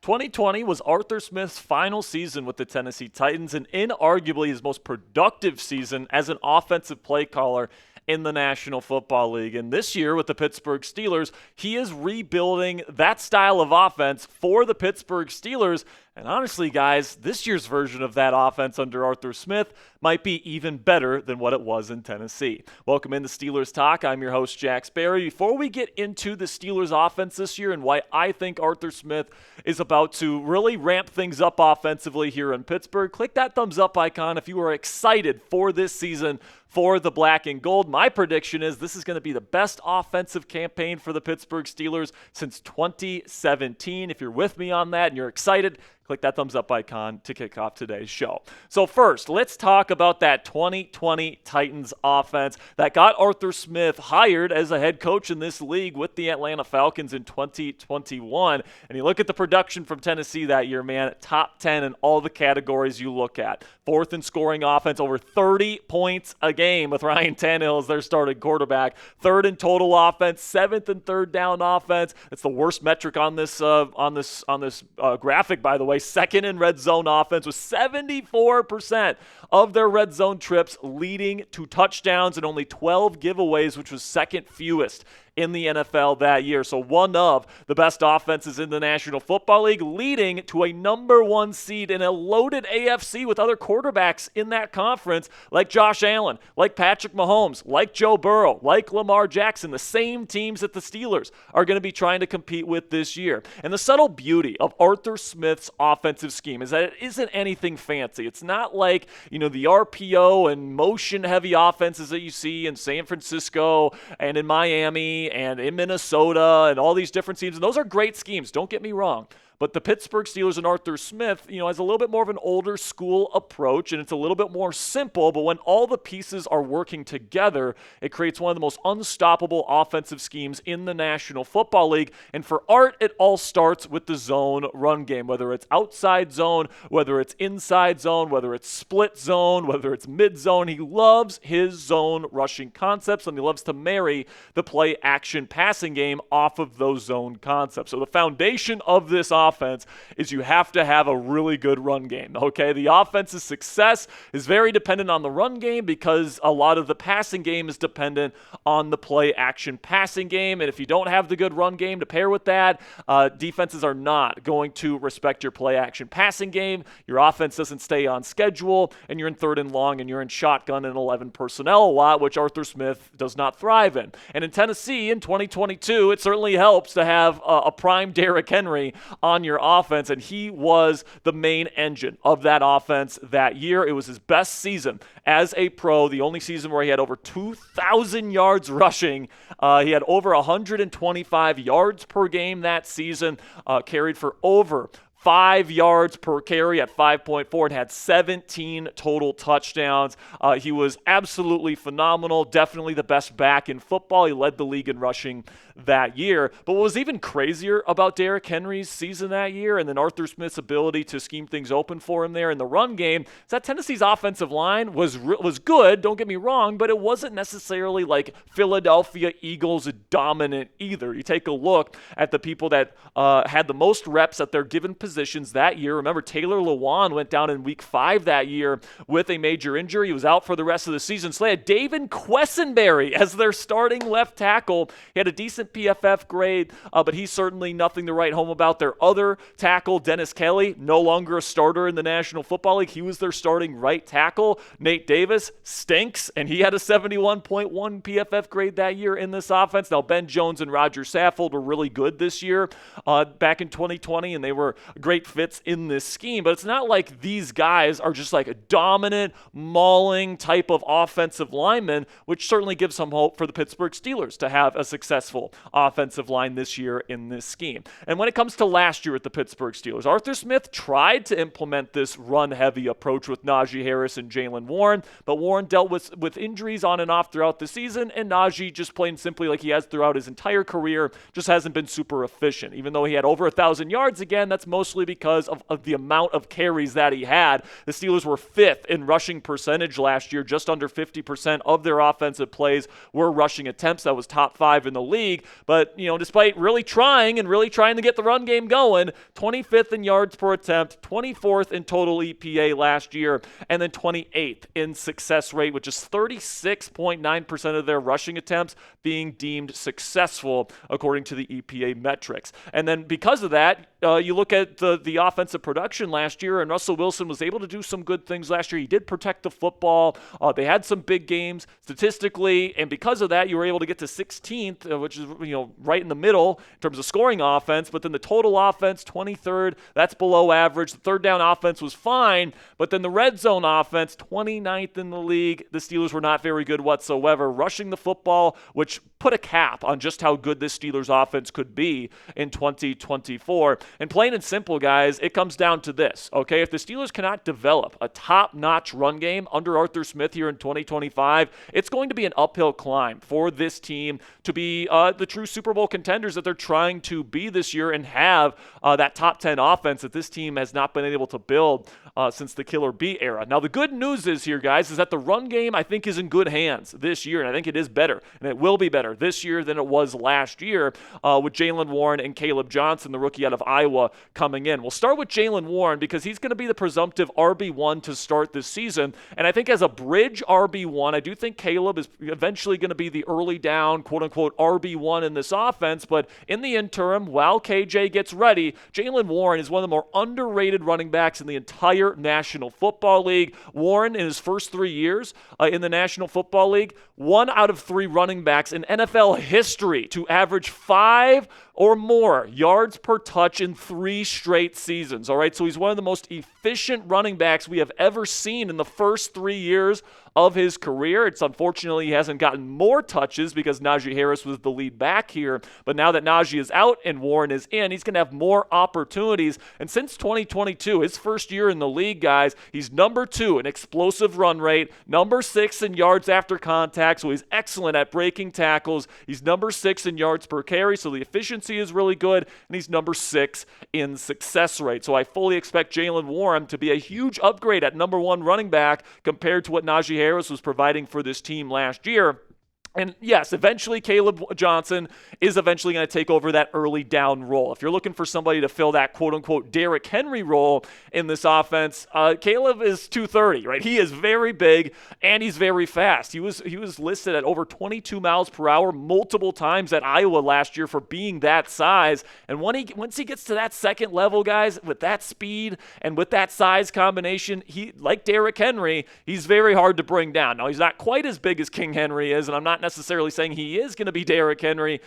2020 was Arthur Smith's final season with the Tennessee Titans and inarguably his most productive season as an offensive play caller in the National Football League. And this year with the Pittsburgh Steelers, he is rebuilding that style of offense for the Pittsburgh Steelers. And honestly, guys, this year's version of that offense under Arthur Smith might be even better than what it was in Tennessee. Welcome into Steelers Talk. I'm your host, Jack Sperry. Before we get into the Steelers offense this year and why I think Arthur Smith is about to really ramp things up offensively here in Pittsburgh, click that thumbs up icon if you are excited for this season for the black and gold. My prediction is this is going to be the best offensive campaign for the Pittsburgh Steelers since 2017. If you're with me on that and you're excited, click that thumbs up icon to kick off today's show. So first, let's talk about that 2020 Titans offense that got Arthur Smith hired as a head coach in this league with the Atlanta Falcons in 2021. And you look at the production from Tennessee that year, man, top 10 in all the categories you look at. Fourth in scoring offense, over 30 points a game with Ryan Tannehill as their starting quarterback. Third in total offense, seventh in third down offense. It's the worst metric on this graphic, by the way. Second in red zone offense with 74% of their red zone trips leading to touchdowns and only 12 giveaways, which was second fewest in the NFL that year. So one of the best offenses in the National Football League, leading to a number one seed in a loaded AFC with other quarterbacks in that conference like Josh Allen, like Patrick Mahomes, like Joe Burrow, like Lamar Jackson, the same teams that the Steelers are going to be trying to compete with this year. And the subtle beauty of Arthur Smith's offensive scheme is that it isn't anything fancy. It's not like, the RPO and motion-heavy offenses that you see in San Francisco and in Miami and in Minnesota and all these different teams. And those are great schemes, don't get me wrong. But the Pittsburgh Steelers and Arthur Smith, has a little bit more of an older school approach, and it's a little bit more simple, but when all the pieces are working together, it creates one of the most unstoppable offensive schemes in the National Football League. And for Art, it all starts with the zone run game, whether it's outside zone, whether it's inside zone, whether it's split zone, whether it's mid zone. He loves his zone rushing concepts, and he loves to marry the play action passing game off of those zone concepts. So the foundation of this offense is you have to have a really good run game, okay? The offense's success is very dependent on the run game because a lot of the passing game is dependent on the play action passing game, and if you don't have the good run game to pair with that, defenses are not going to respect your play action passing game. Your offense doesn't stay on schedule, and you're in third and long, and you're in shotgun and 11 personnel a lot, which Arthur Smith does not thrive in. And in Tennessee in 2022, it certainly helps to have a prime Derrick Henry on your offense, and he was the main engine of that offense that year. It was his best season as a pro, the only season where he had over 2,000 yards rushing. He had over 125 yards per game that season, carried for over 5 yards per carry at 5.4 and had 17 total touchdowns. He was absolutely phenomenal, definitely the best back in football. He led the league in rushing that year. But what was even crazier about Derrick Henry's season that year and then Arthur Smith's ability to scheme things open for him there in the run game is that Tennessee's offensive line was good, don't get me wrong, but it wasn't necessarily like Philadelphia Eagles dominant either. You take a look at the people that had the most reps at their given positions that year. Remember, Taylor Lewan went down in week 5 that year with a major injury. He was out for the rest of the season. So they had David Quessenberry as their starting left tackle. He had a decent PFF grade, but he's certainly nothing to write home about. Their other tackle, Dennis Kelly, no longer a starter in the National Football League. He was their starting right tackle. Nate Davis stinks, and he had a 71.1 PFF grade that year in this offense. Now, Ben Jones and Roger Saffold were really good this year back in 2020, and they were great fits in this scheme, but it's not like these guys are just like a dominant, mauling type of offensive lineman, which certainly gives some hope for the Pittsburgh Steelers to have a successful offensive line this year in this scheme. And when it comes to last year at the Pittsburgh Steelers, Arthur Smith tried to implement this run-heavy approach with Najee Harris and Jaylen Warren, but Warren dealt with injuries on and off throughout the season, and Najee, just plain simply like he has throughout his entire career, just hasn't been super efficient. Even though he had over 1,000 yards again, that's most mostly because of the amount of carries that he had. The Steelers were 5th in rushing percentage last year. Just under 50% of their offensive plays were rushing attempts. That was top 5 in the league. But, despite really trying to get the run game going, 25th in yards per attempt, 24th in total EPA last year, and then 28th in success rate, which is 36.9% of their rushing attempts being deemed successful according to the EPA metrics. And then because of that, you look at the offensive production last year, and Russell Wilson was able to do some good things last year. He did protect the football. They had some big games statistically, and because of that, you were able to get to 16th, which is right in the middle in terms of scoring offense. But then the total offense, 23rd, that's below average. The third down offense was fine, but then the red zone offense, 29th in the league. The Steelers were not very good whatsoever rushing the football, which put a cap on just how good this Steelers offense could be in 2024. And plain and simple, guys, it comes down to this, okay? If the Steelers cannot develop a top-notch run game under Arthur Smith here in 2025, it's going to be an uphill climb for this team to be the true Super Bowl contenders that they're trying to be this year and have that top 10 offense that this team has not been able to build since the Killer B era. Now, the good news is here, guys, is that the run game, I think, is in good hands this year, and I think it is better, and it will be better this year than it was last year with Jaylen Warren and Caleb Johnson, the rookie out of Iowa, coming in. We'll start with Jaylen Warren because he's going to be the presumptive RB1 to start this season, and I think as a bridge RB1, I do think Caleb is eventually going to be the early down, quote-unquote, RB1 in this offense, but in the interim, while KJ gets ready, Jaylen Warren is one of the more underrated running backs in the entire National Football League. Warren, in his first 3 years in the National Football League, 1 out of 3 running backs in NFL history to average 5 or more yards per touch in 3 straight seasons. All right, so he's one of the most efficient running backs we have ever seen in the first 3 years of his career. It's unfortunately he hasn't gotten more touches because Najee Harris was the lead back here, but now that Najee is out and Warren is in, he's going to have more opportunities. And since 2022, his first year in the league, guys, he's number 2 in explosive run rate, number 6 in yards after contact, so he's excellent at breaking tackles. He's number 6 in yards per carry, so the efficiency is really good, and he's number 6 in success rate. So I fully expect Jaylen Warren to be a huge upgrade at number 1 running back compared to what Najee Harris was providing for this team last year. And yes, eventually Caleb Johnson is eventually going to take over that early down role. If you're looking for somebody to fill that quote-unquote Derrick Henry role in this offense, Caleb is 230, right? He is very big and he's very fast. He was listed at over 22 miles per hour multiple times at Iowa last year for being that size. And once he gets to that second level, guys, with that speed and with that size combination, he, like Derrick Henry, he's very hard to bring down. Now, he's not quite as big as King Henry is, and I'm not necessarily saying he is going to be Derrick Henry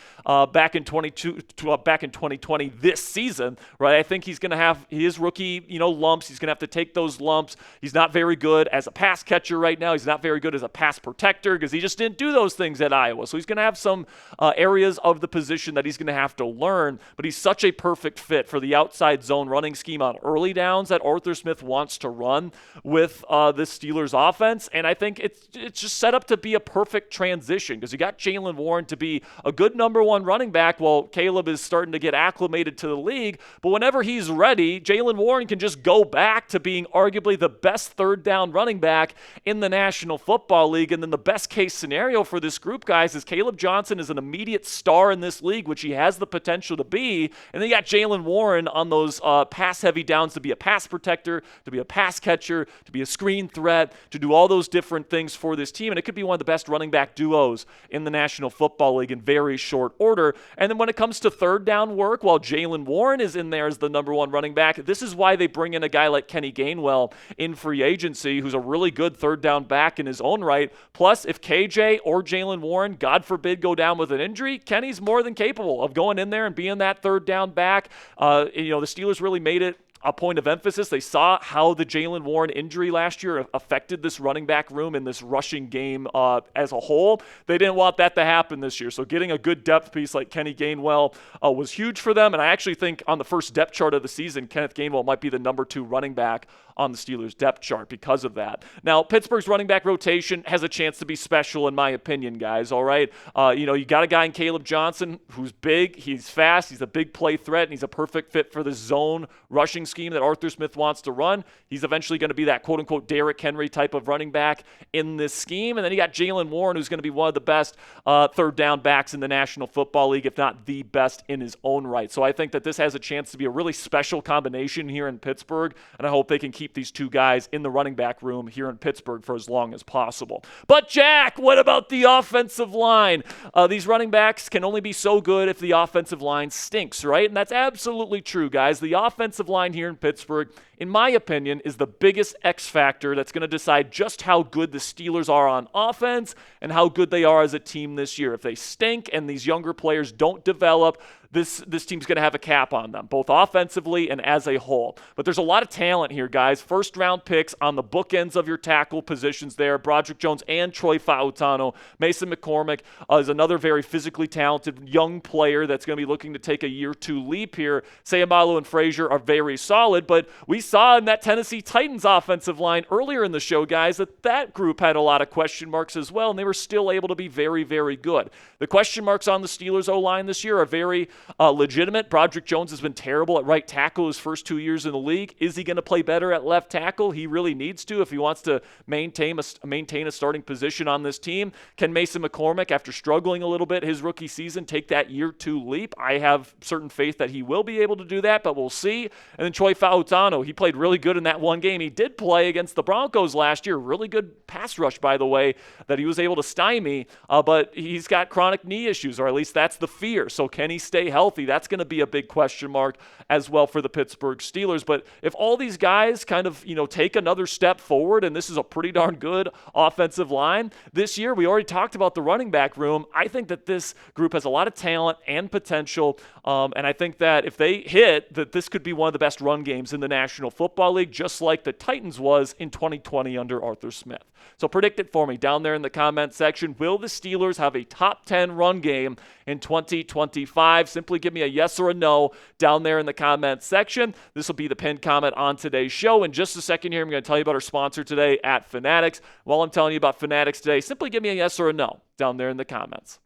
back in 2020 this season, right? I think he's going to have his rookie, lumps. He's going to have to take those lumps. He's not very good as a pass catcher right now. He's not very good as a pass protector because he just didn't do those things at Iowa. So he's going to have some areas of the position that he's going to have to learn, but he's such a perfect fit for the outside zone running scheme on early downs that Arthur Smith wants to run with the Steelers offense, and I think it's just set up to be a perfect transition because you got Jaylen Warren to be a good number 1 running back while Caleb is starting to get acclimated to the league. But whenever he's ready, Jaylen Warren can just go back to being arguably the best third down running back in the National Football League. And then the best case scenario for this group, guys, is Caleb Johnson is an immediate star in this league, which he has the potential to be. And then you got Jaylen Warren on those pass-heavy downs to be a pass protector, to be a pass catcher, to be a screen threat, to do all those different things for this team. And it could be one of the best running back duos in the National Football League in very short order. And then when it comes to third down work, while Jaylen Warren is in there as the number 1 running back, this is why they bring in a guy like Kenny Gainwell in free agency, who's a really good third down back in his own right. Plus, if KJ or Jaylen Warren, God forbid, go down with an injury, Kenny's more than capable of going in there and being that third down back. The Steelers really made it a point of emphasis. They saw how the Jaylen Warren injury last year affected this running back room and this rushing game as a whole. They didn't want that to happen this year. So getting a good depth piece like Kenny Gainwell was huge for them. And I actually think on the first depth chart of the season, Kenneth Gainwell might be the number 2 running back on the Steelers depth chart because of that. Now, Pittsburgh's running back rotation has a chance to be special in my opinion, guys, all right? You got a guy in Caleb Johnson who's big, he's fast, he's a big play threat, and he's a perfect fit for the zone rushing scheme that Arthur Smith wants to run. He's eventually going to be that quote-unquote Derrick Henry type of running back in this scheme. And then you got Jaylen Warren, who's going to be one of the best third down backs in the National Football League, if not the best in his own right. So I think that this has a chance to be a really special combination here in Pittsburgh, and I hope they can keep these two guys in the running back room here in Pittsburgh for as long as possible. But Jack, what about the offensive line? These running backs can only be so good if the offensive line stinks, right? And that's absolutely true, guys. The offensive line here in Pittsburgh, in my opinion, is the biggest X factor that's going to decide just how good the Steelers are on offense and how good they are as a team this year. If they stink and these younger players don't develop, this team's going to have a cap on them, both offensively and as a whole. But there's a lot of talent here, guys. First-round picks on the bookends of your tackle positions there. Broderick Jones and Troy Fautanu. Mason McCormick is another very physically talented young player that's going to be looking to take a year two leap here. Seumalo and Frazier are very solid, but we saw in that Tennessee Titans offensive line earlier in the show, guys, that group had a lot of question marks as well, and they were still able to be very, very good. The question marks on the Steelers O-line this year are very legitimate. Broderick Jones has been terrible at right tackle his first 2 years in the league. Is he going to play better at left tackle? He really needs to if he wants to maintain a starting position on this team. Can Mason McCormick, after struggling a little bit his rookie season, take that year two leap? I have certain faith that he will be able to do that, but we'll see. And then Troy Fautanu, he played really good in that one game. He did play against the Broncos last year. Really good pass rush, by the way, that he was able to stymie, but he's got chronic knee issues, or at least that's the fear. So can he stay healthy? That's going to be a big question mark as well for the Pittsburgh Steelers. But if all these guys kind of, take another step forward, and this is a pretty darn good offensive line this year, we already talked about the running back room. I think that this group has a lot of talent and potential, and I think that if they hit, that this could be one of the best run games in the National Football League, just like the Titans was in 2020 under Arthur Smith. So predict it for me down there in the comment section. Will the Steelers have a top 10 run game in 2025? Simply give me a yes or a no down there in the comment section. This will be the pinned comment on today's show. In just a second here, I'm going to tell you about our sponsor today at Fanatics. While I'm telling you about Fanatics today, simply give me a yes or a no down there in the comments.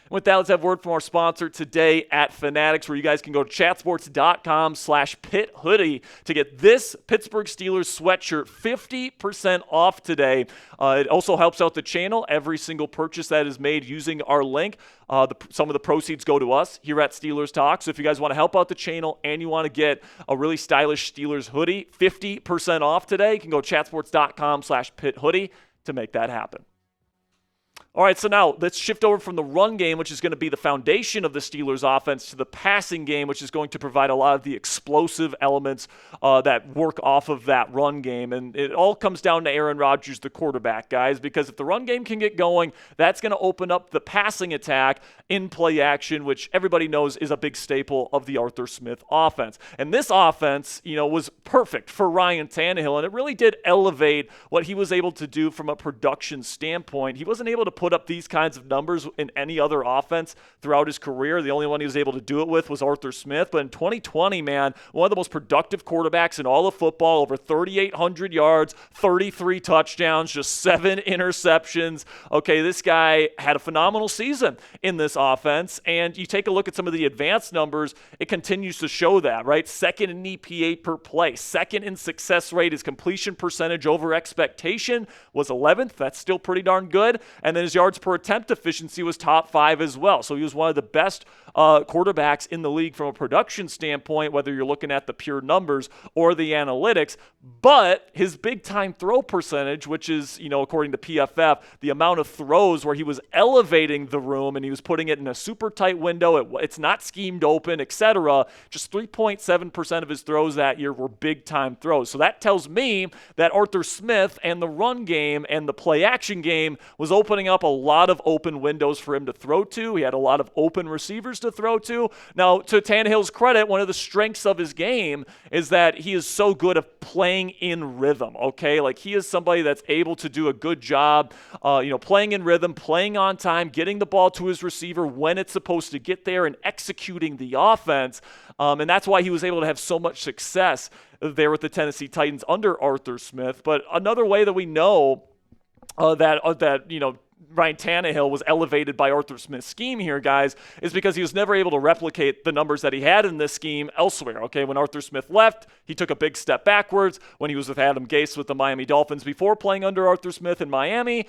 With that, let's have word from our sponsor today at Fanatics, where you guys can go to chatsports.com/PittHoodie to get this Pittsburgh Steelers sweatshirt 50% off today. It also helps out the channel. Every single purchase that is made using our link, some of the proceeds go to us here at Steelers Talk. So if you guys want to help out the channel and you want to get a really stylish Steelers hoodie, 50% off today, you can go to chatsports.com/PittHoodie to make that happen. All right, so now let's shift over from the run game, which is going to be the foundation of the Steelers' offense, to the passing game, which is going to provide a lot of the explosive elements that work off of that run game. And it all comes down to Aaron Rodgers, the quarterback, guys, because if the run game can get going, that's going to open up the passing attack in play action, which everybody knows is a big staple of the Arthur Smith offense. And this offense, was perfect for Ryan Tannehill, and it really did elevate what he was able to do from a production standpoint. He wasn't able to put up these kinds of numbers in any other offense throughout his career. The only one he was able to do it with was Arthur Smith. But in 2020, man, one of the most productive quarterbacks in all of football, over 3,800 yards, 33 touchdowns, just 7 interceptions. Okay, this guy had a phenomenal season in this offense. And you take a look at some of the advanced numbers, it continues to show that, right? Second in EPA per play, second in success rate. His completion percentage over expectation was 11th. That's still pretty darn good. And then his yards per attempt efficiency was top 5 as well. So he was one of the best quarterbacks in the league from a production standpoint, whether you're looking at the pure numbers or the analytics. But his big-time throw percentage, which is, according to PFF, the amount of throws where he was elevating the room and he was putting it in a super tight window, it's not schemed open, etc. Just 3.7% of his throws that year were big-time throws. So that tells me that Arthur Smith and the run game and the play-action game was opening up a lot of open windows for him to throw to. He had a lot of open receivers to to throw to. Now, to Tannehill's credit, one of the strengths of his game is that he is so good at playing in rhythm, okay? Like, he is somebody that's able to do a good job, playing in rhythm, playing on time, getting the ball to his receiver when it's supposed to get there, and executing the offense. And that's why he was able to have so much success there with the Tennessee Titans under Arthur Smith. But another way that we know that Ryan Tannehill was elevated by Arthur Smith's scheme here, guys, is because he was never able to replicate the numbers that he had in this scheme elsewhere. Okay, when Arthur Smith left, he took a big step backwards. When he was with Adam Gase with the Miami Dolphins before playing under Arthur Smith in Miami,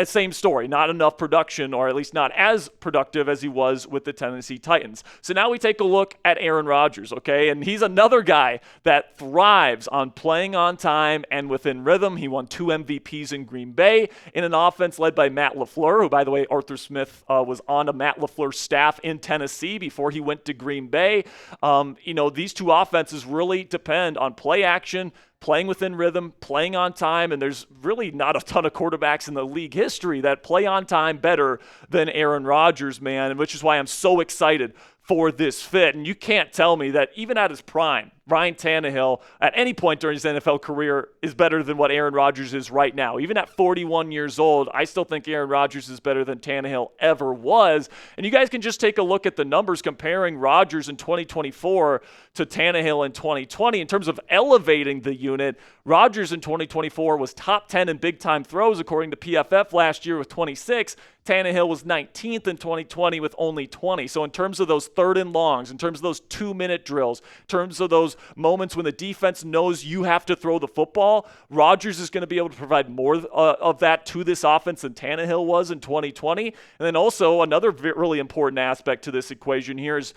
same story. Not enough production, or at least not as productive as he was with the Tennessee Titans. So now we take a look at Aaron Rodgers, okay? And he's another guy that thrives on playing on time and within rhythm. He won 2 MVPs in Green Bay in an offense led by Matt LaFleur, who, by the way, Arthur Smith was on a Matt LaFleur staff in Tennessee before he went to Green Bay. These two offenses really depend on play action, playing within rhythm, playing on time, and there's really not a ton of quarterbacks in the league history that play on time better than Aaron Rodgers, man, which is why I'm so excited for this fit. And you can't tell me that even at his prime, Ryan Tannehill, at any point during his NFL career, is better than what Aaron Rodgers is right now. Even at 41 years old, I still think Aaron Rodgers is better than Tannehill ever was. And you guys can just take a look at the numbers comparing Rodgers in 2024 to Tannehill in 2020. In terms of elevating the unit, Rodgers in 2024 was top 10 in big-time throws, according to PFF last year with 26. Tannehill was 19th in 2020 with only 20. So in terms of those third and longs, in terms of those 2-minute drills, in terms of those moments when the defense knows you have to throw the football, Rodgers is going to be able to provide more of that to this offense than Tannehill was in 2020. And then also another really important aspect to this equation here is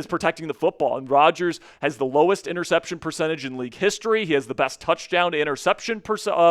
protecting the football. And Rodgers has the lowest interception percentage in league history. He has the best touchdown to interception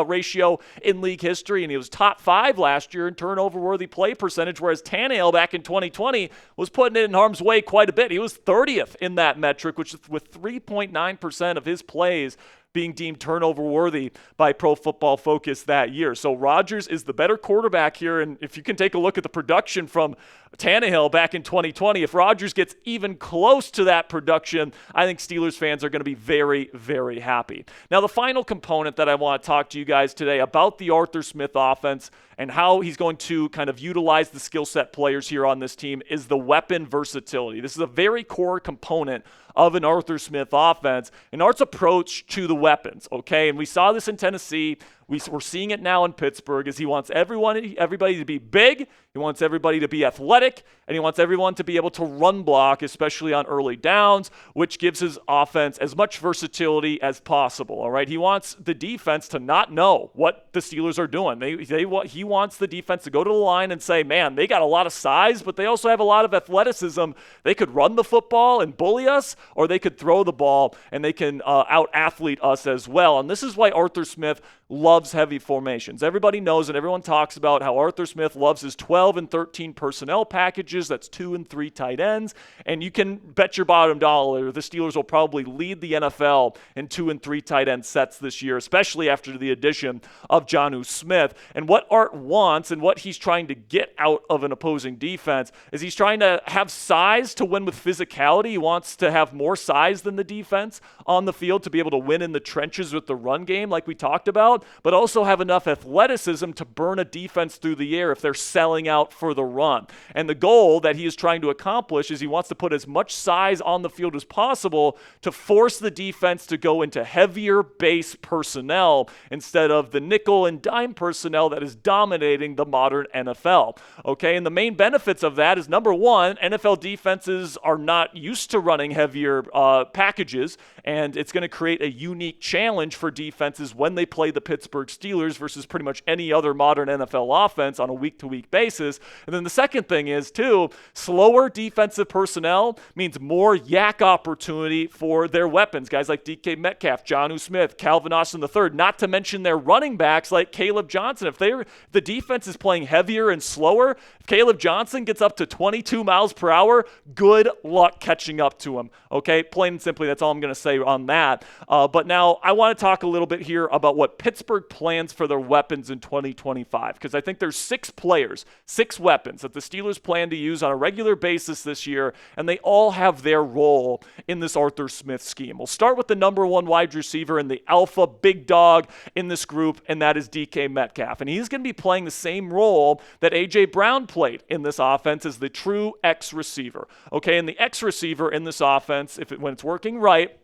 ratio in league history, and he was top 5 last year in turnover-worthy play percentage, whereas Tannehill back in 2020 was putting it in harm's way quite a bit. He was 30th in that metric, which with 3.9% of his plays being deemed turnover-worthy by Pro Football Focus that year. So Rodgers is the better quarterback here, and if you can take a look at the production from Tannehill back in 2020, if Rodgers gets even close to that production, I think Steelers fans are going to be very, very happy. Now, the final component that I want to talk to you guys today about the Arthur Smith offense and how he's going to kind of utilize the skill set players here on this team is the weapon versatility. This is a very core component of an Arthur Smith offense and Art's approach to the weapons, okay? And we saw this in Tennessee. We're seeing it now in Pittsburgh as he wants everybody to be big, he wants everybody to be athletic, and he wants everyone to be able to run block, especially on early downs, which gives his offense as much versatility as possible, all right? He wants the defense to not know what the Steelers are doing. He wants the defense to go to the line and say, man, they got a lot of size, but they also have a lot of athleticism. They could run the football and bully us, or they could throw the ball and they can out-athlete us as well. And this is why Arthur Smith loves heavy formations. Everybody knows and everyone talks about how Arthur Smith loves his 12 and 13 personnel packages. That's 2 and 3 tight ends. And you can bet your bottom dollar the Steelers will probably lead the NFL in 2 and 3 tight end sets this year, especially after the addition of Jonnu Smith. And what Art wants and what he's trying to get out of an opposing defense is he's trying to have size to win with physicality. He wants to have more size than the defense on the field to be able to win in the trenches with the run game like we talked about, but also have enough athleticism to burn a defense through the air if they're selling out for the run. And the goal that he is trying to accomplish is he wants to put as much size on the field as possible to force the defense to go into heavier base personnel instead of the nickel and dime personnel that is dominating the modern NFL. Okay, and the main benefits of that is, number one, NFL defenses are not used to running heavier packages, and it's going to create a unique challenge for defenses when they play the Pittsburgh Steelers versus pretty much any other modern NFL offense on a week-to-week basis. And then the second thing is, too, slower defensive personnel means more yak opportunity for their weapons, guys like DK Metcalf, Jonnu Smith, Calvin Austin III, not to mention their running backs like Caleb Johnson. If the defense is playing heavier and slower, if Caleb Johnson gets up to 22 miles per hour, good luck catching up to him, okay? Plain and simply, that's all I'm going to say on that. But now I want to talk a little bit here about what Pittsburgh Pittsburgh plans for their weapons in 2025, because I think there's 6 players, 6 weapons that the Steelers plan to use on a regular basis this year, and they all have their role in this Arthur Smith scheme. We'll start with the number 1 wide receiver and the alpha big dog in this group, and that is DK Metcalf. And he's going to be playing the same role that A.J. Brown played in this offense as the true X receiver. Okay, and the X receiver in this offense, when it's working right,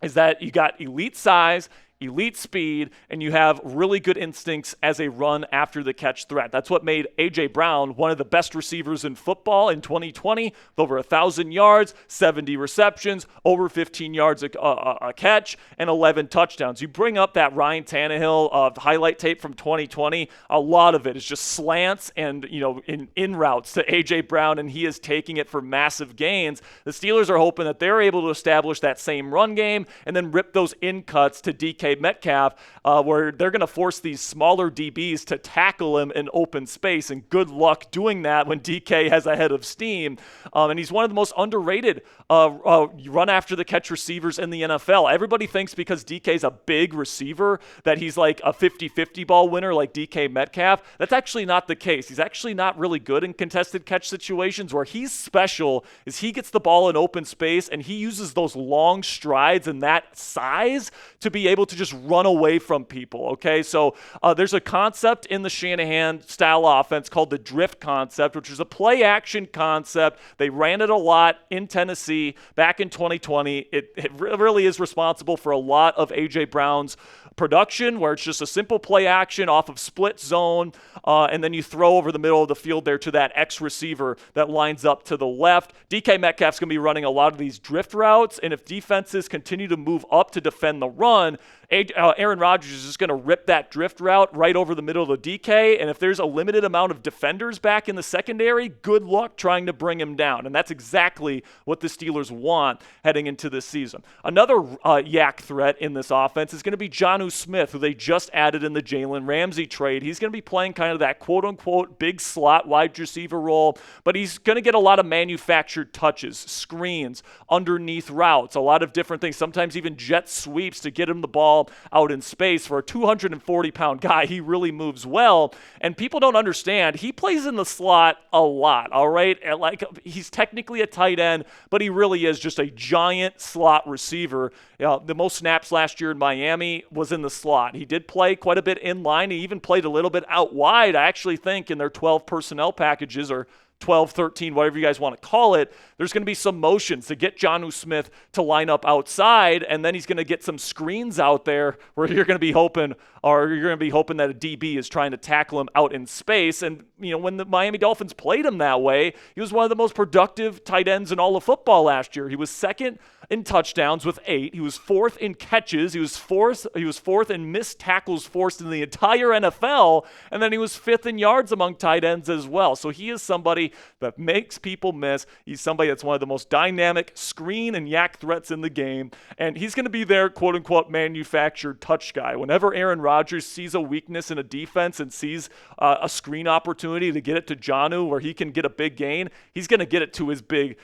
is that you got elite size, elite speed, and you have really good instincts as a run after the catch threat. That's what made A.J. Brown one of the best receivers in football in 2020, with over 1,000 yards, 70 receptions, over 15 yards a catch, and 11 touchdowns. You bring up that Ryan Tannehill highlight tape from 2020, a lot of it is just slants and in routes to A.J. Brown, and he is taking it for massive gains. The Steelers are hoping that they're able to establish that same run game and then rip those in cuts to DK Metcalf, where they're going to force these smaller DBs to tackle him in open space, and good luck doing that when DK has a head of steam. And he's one of the most underrated run after the catch receivers in the NFL. Everybody thinks because DK's a big receiver that he's like a 50-50 ball winner like DK Metcalf. That's actually not the case. He's actually not really good in contested catch situations. Where he's special is he gets the ball in open space and he uses those long strides and that size to be able to just run away from people, okay? So there's a concept in the Shanahan-style offense called the drift concept, which is a play-action concept. They ran it a lot in Tennessee back in 2020. It really is responsible for a lot of A.J. Brown's production, where it's just a simple play action off of split zone, and then you throw over the middle of the field there to that X receiver that lines up to the left. DK Metcalf's going to be running a lot of these drift routes, and if defenses continue to move up to defend the run, Aaron Rodgers is just going to rip that drift route right over the middle of the DK, and if there's a limited amount of defenders back in the secondary, good luck trying to bring him down, and that's exactly what the Steelers want heading into this season. Another yak threat in this offense is going to be Jonnu Smith, who they just added in the Jalen Ramsey trade. He's going to be playing kind of that quote-unquote big slot wide receiver role, but he's going to get a lot of manufactured touches, screens, underneath routes, a lot of different things, sometimes even jet sweeps to get him the ball out in space. For a 240-pound guy, he really moves well, and people don't understand, he plays in the slot a lot, all right? Like, he's technically a tight end, but he really is just a giant slot receiver. The most snaps last year in Miami was in the slot. He did play quite a bit in line. He even played a little bit out wide, I actually think, in their 12 personnel packages, or 12, 13, whatever you guys want to call it. There's going to be some motions to get Jonnu Smith to line up outside, and then he's going to get some screens out there where you're going to be hoping that a DB is trying to tackle him out in space. And when the Miami Dolphins played him that way, he was one of the most productive tight ends in all of football last year. He was second in touchdowns with 8. He was fourth in catches. He was fourth in missed tackles forced in the entire NFL, and then he was fifth in yards among tight ends as well. So he is somebody that makes people miss. He's somebody that's one of the most dynamic screen and yak threats in the game, and he's going to be their quote-unquote manufactured touch guy. Whenever Aaron Rodgers sees a weakness in a defense and sees a screen opportunity to get it to Jonnu where he can get a big gain, he's going to get it to his big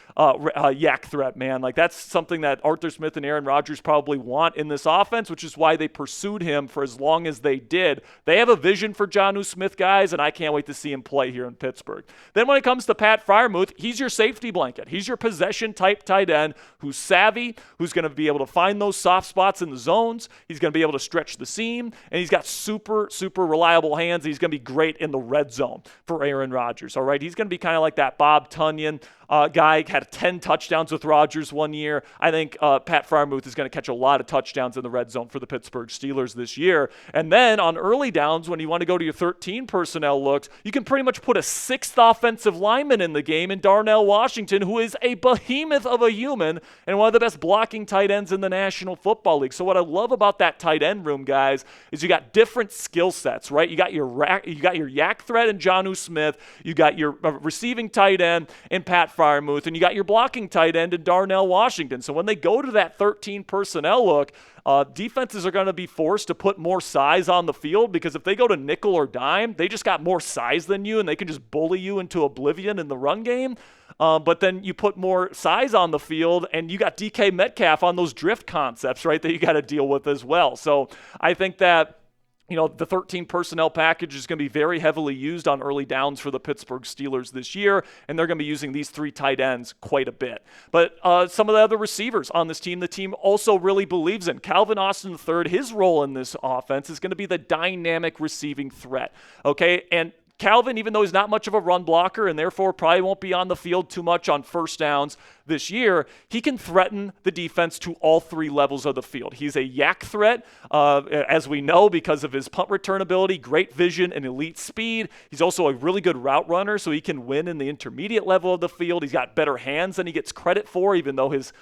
yak threat, man. Like, that's something that Arthur Smith and Aaron Rodgers probably want in this offense, which is why they pursued him for as long as they did. They have a vision for Jonnu Smith, guys, and I can't wait to see him play here in Pittsburgh. Then when it comes to Pat Freiermuth, he's your safety blanket. He's your possession-type tight end who's savvy, who's going to be able to find those soft spots in the zones. He's going to be able to stretch the seam, and he's got super, super reliable hands. He's going to be great in the red zone for Aaron Rodgers, all right? He's going to be kind of like that Bob Tunyon guy, had 10 touchdowns with Rodgers one year. I think Pat Freiermuth is going to catch a lot of touchdowns in the red zone for the Pittsburgh Steelers this year. And then on early downs, when you want to go to your 13 personnel looks, you can pretty much put a 6th offensive lineman in the game in Darnell Washington, who is a behemoth of a human and one of the best blocking tight ends in the National Football League. So what I love about that tight end room, guys, is you got different skill sets, right? You got your yak threat in Jonnu Smith, you got your receiving tight end in Pat Freiermuth, and you got your blocking tight end in Darnell Washington. So when they go to that 13 personnel look, defenses are going to be forced to put more size on the field, because if they go to nickel or dime, they just got more size than you, and they can just bully you into oblivion in the run game. But then you put more size on the field, and you got DK Metcalf on those drift concepts, right, that you got to deal with as well. So I think that The 13 personnel package is going to be very heavily used on early downs for the Pittsburgh Steelers this year, and they're going to be using these 3 tight ends quite a bit. But some of the other receivers on this team, the team also really believes in. Calvin Austin III, his role in this offense is going to be the dynamic receiving threat, okay? And Calvin, even though he's not much of a run blocker and therefore probably won't be on the field too much on first downs this year, he can threaten the defense to all 3 levels of the field. He's a yak threat, as we know, because of his punt return ability, great vision, and elite speed. He's also a really good route runner, so he can win in the intermediate level of the field. He's got better hands than he gets credit for, even though his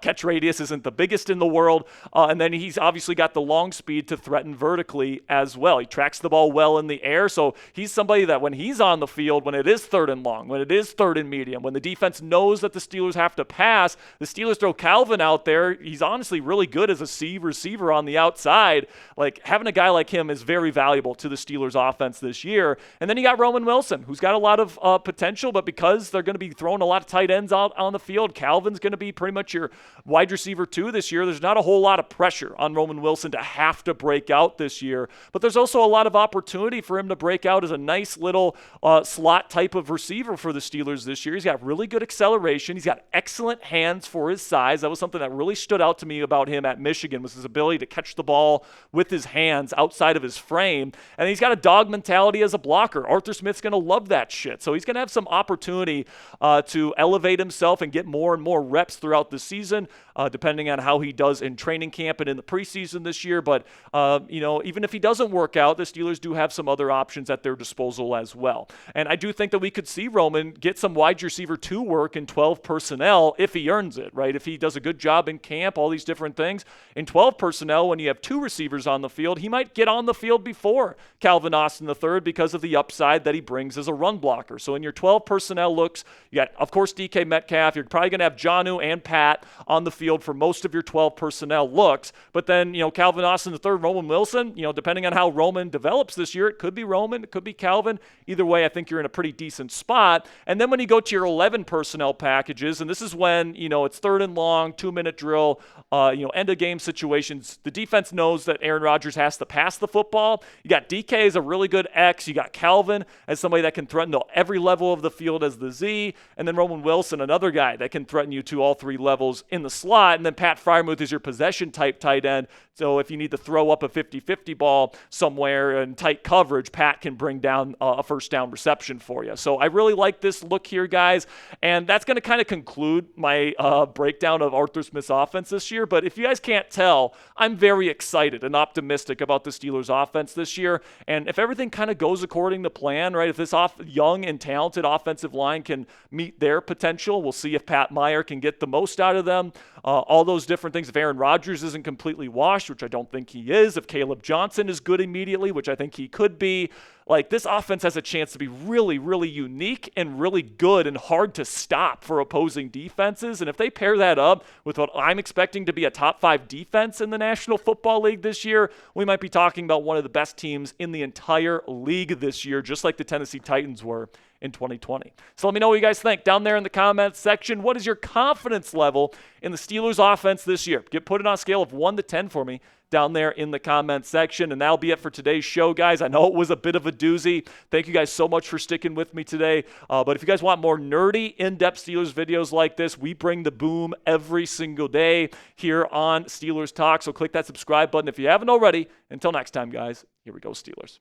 catch radius isn't the biggest in the world. And then he's obviously got the long speed to threaten vertically as well. He tracks the ball well in the air, so he's somebody that when he's on the field, when it is 3rd and long, when it is 3rd and medium, when the defense knows that the Steelers have to pass, the Steelers throw Calvin out there. He's honestly really good as a C receiver on the outside. Like, having a guy like him is very valuable to the Steelers offense this year. And then you got Roman Wilson, who's got a lot of potential, but because they're going to be throwing a lot of tight ends out on the field, Calvin's going to be pretty much your wide receiver 2 this year. There's not a whole lot of pressure on Roman Wilson to have to break out this year, but there's also a lot of opportunity for him to break out as a nice little slot type of receiver for the Steelers this year. He's got really good acceleration. He's got excellent hands for his size. That was something that really stood out to me about him at Michigan, was his ability to catch the ball with his hands outside of his frame. And he's got a dog mentality as a blocker. Arthur Smith's going to love that shit. So he's going to have some opportunity to elevate himself and get more and more reps throughout the season, depending on how he does in training camp and in the preseason this year. But, even if he doesn't work out, the Steelers do have some other options at their disposal as well. And I do think that we could see Roman get some wide receiver 2 work in 12 personnel if he earns it, right? If he does a good job in camp, all these different things. In 12 personnel, when you have 2 receivers on the field, he might get on the field before Calvin Austin III because of the upside that he brings as a run blocker. So in your 12 personnel looks, you got, of course, DK Metcalf. You're probably going to have Jonnu and Pat on the field for most of your 12 personnel looks. But then, Calvin Austin III, Roman Wilson, depending on how Roman develops this year, it could be Roman, it could be Calvin. Either way, I think you're in a pretty decent spot. And then when you go to your 11 personnel packages, and this is when, it's 3rd and long, 2-minute drill, end of game situations, the defense knows that Aaron Rodgers has to pass the football. You got DK as a really good X. You got Calvin as somebody that can threaten to every level of the field as the Z. And then Roman Wilson, another guy that can threaten you to all 3 levels in the slot. And then Pat Freiermuth is your possession type tight end. So if you need to throw up a 50-50 ball somewhere in tight coverage, Pat can bring down a first down reception for you. So I really like this look here, guys. And that's going to kind of conclude my breakdown of Arthur Smith's offense this year. But if you guys can't tell, I'm very excited and optimistic about the Steelers offense this year. And if everything kind of goes according to plan, right, if this young and talented offensive line can meet their potential, we'll see if Pat Meyer can get the most out of them. All those different things. If Aaron Rodgers isn't completely washed, which I don't think he is, if Caleb Johnson is good immediately, which I think he could be, like, this offense has a chance to be really, really unique and really good and hard to stop for opposing defenses. And if they pair that up with what I'm expecting to be a top 5 defense in the National Football League this year, we might be talking about one of the best teams in the entire league this year, just like the Tennessee Titans were in 2020. So let me know what you guys think down there in the comments section. What is your confidence level in the Steelers offense this year? Put it on a scale of 1 to 10 for me down there in the comments section. And that'll be it for today's show, guys. I know it was a bit of a doozy. Thank you guys so much for sticking with me today. But if you guys want more nerdy, in-depth Steelers videos like this, we bring the boom every single day here on Steelers Talk. So click that subscribe button if you haven't already. Until next time, guys, here we go, Steelers.